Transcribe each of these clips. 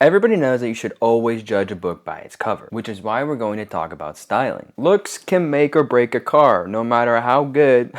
Everybody knows that you should always judge a book by its cover, which is why we're going to talk about styling. Looks can make or break a car, no matter how good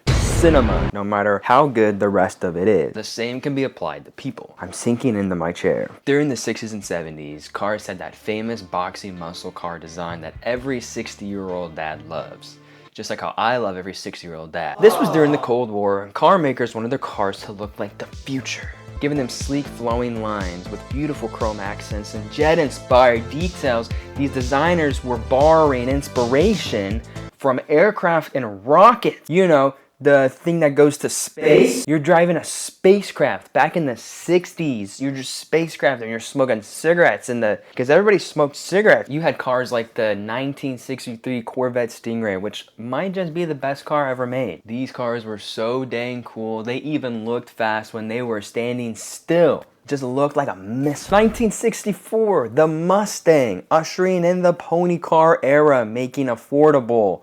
cinema, no matter how good the rest of it is. The same can be applied to people. I'm sinking into my chair. During the 60s and 70s, cars had that famous boxy muscle car design that every 60-year-old dad loves. Just like how I love every 60-year-old dad. This was during the Cold War, and car makers wanted their cars to look like the future, giving them sleek flowing lines with beautiful chrome accents and jet-inspired details. These designers were borrowing inspiration from aircraft and rockets. You know, the thing that goes to space. You're driving a spacecraft back in the 60s. You're just spacecraft and you're smoking cigarettes because everybody smoked cigarettes. You had cars like the 1963 Corvette Stingray, which might just be the best car ever made. These cars were so dang cool. They even looked fast when they were standing still. Just looked like a missile. 1964, the Mustang, ushering in the pony car era, making affordable,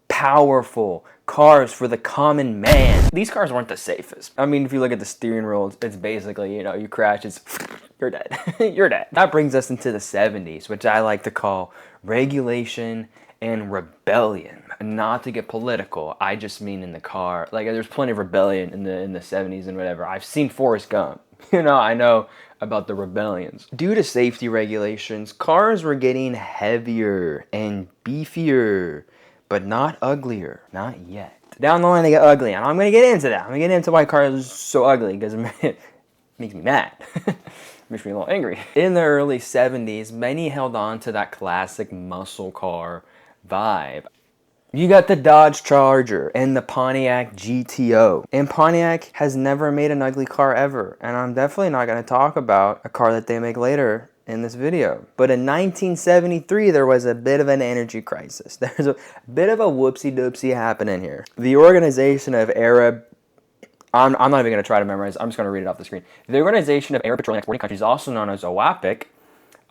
powerful cars for the common man. These cars weren't the safest. I mean, if you look at the steering wheel, it's basically, you know, you crash, you're dead. You're dead. That brings us into the 70s, which I like to call regulation and rebellion. Not to get political, I just mean in the car. Like, there's plenty of rebellion in the 70s and whatever. I've seen Forrest Gump. You know, I know about the rebellions. Due to safety regulations, cars were getting heavier and beefier, but not uglier. Not yet. Down the line they get ugly, and I'm gonna get into that. I'm gonna get into why cars are so ugly, because it makes me mad. Makes me a little angry. In the early 70s, many held on to that classic muscle car vibe. You got the Dodge Charger and the Pontiac GTO. And Pontiac has never made an ugly car ever. And I'm definitely not gonna talk about a car that they make later in this video. But in 1973, there was a bit of an energy crisis. There's a bit of a whoopsie-doopsie happening here. The Organization of Arab, I'm not even gonna try to memorize, I'm just gonna read it off the screen. The Organization of Arab Petroleum Exporting Countries, also known as OAPEC,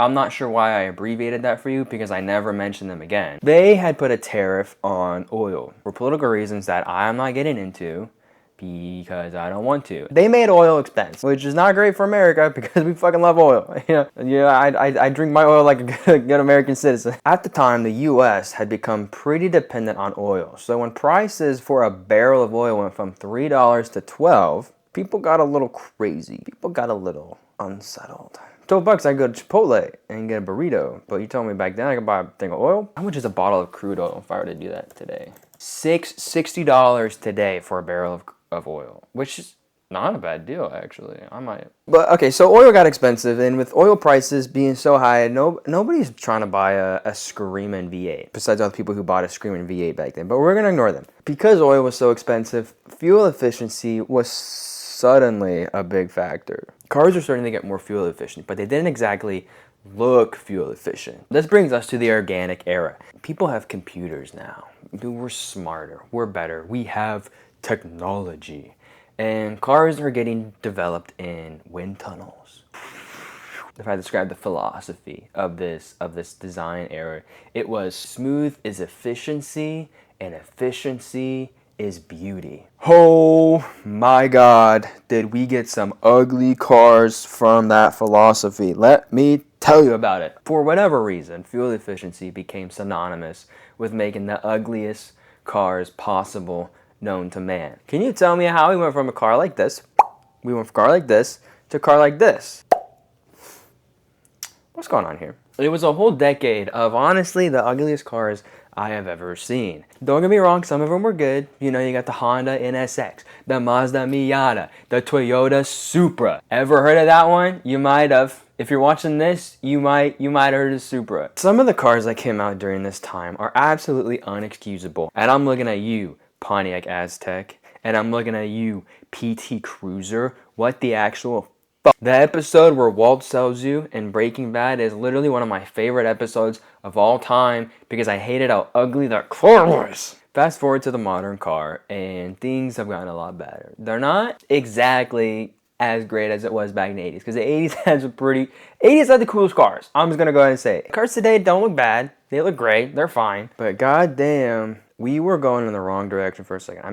I'm not sure why I abbreviated that for you because I never mentioned them again. They had put a tariff on oil for political reasons that I'm not getting into because I don't want to. They made oil expensive, which is not great for America because we fucking love oil. I drink my oil like a good American citizen. At the time, the US had become pretty dependent on oil. So when prices for a barrel of oil went from $3 to $12, people got a little crazy. People got a little unsettled. $12, I go to Chipotle and get a burrito. But you told me back then I could buy a thing of oil? How much is a bottle of crude oil if I were to do that today? $60 today for a barrel of oil, which is not a bad deal, actually. I might. But okay, so oil got expensive, and with oil prices being so high, nobody's trying to buy a Screamin' V8, besides all the people who bought a Screamin' V8 back then. But we're going to ignore them. Because oil was so expensive, fuel efficiency was suddenly a big factor. Cars are starting to get more fuel efficient, but they didn't exactly look fuel efficient. This brings us to the organic era. People have computers now. We're smarter, we're better, we have technology. And cars are getting developed in wind tunnels. If I describe the philosophy of this design era, it was smooth is efficiency and efficiency is beauty. Oh my God, did we get some ugly cars from that philosophy? Let me tell you about it. For whatever reason, fuel efficiency became synonymous with making the ugliest cars possible known to man. Can you tell me how we went from a car like this, to a car like this? What's going on here? It was a whole decade of honestly the ugliest cars I have ever seen. Don't get me wrong, some of them were good. You know, you got the Honda NSX, the Mazda Miata, the Toyota Supra. Ever heard of that one? You might have. If you're watching this, you might have heard of Supra. Some of the cars that came out during this time are absolutely unexcusable. And I'm looking at you, Pontiac Aztek, and I'm looking at you, PT Cruiser. What the actual fuck? The episode where Walt sells you in Breaking Bad is literally one of my favorite episodes of all time because I hated how ugly that car was. Fast forward to the modern car and things have gotten a lot better. They're not exactly as great as it was back in the 80s because the 80s had the coolest cars. I'm just gonna go ahead and say it. Cars today don't look bad. They look great. They're fine. But goddamn, we were going in the wrong direction for a second.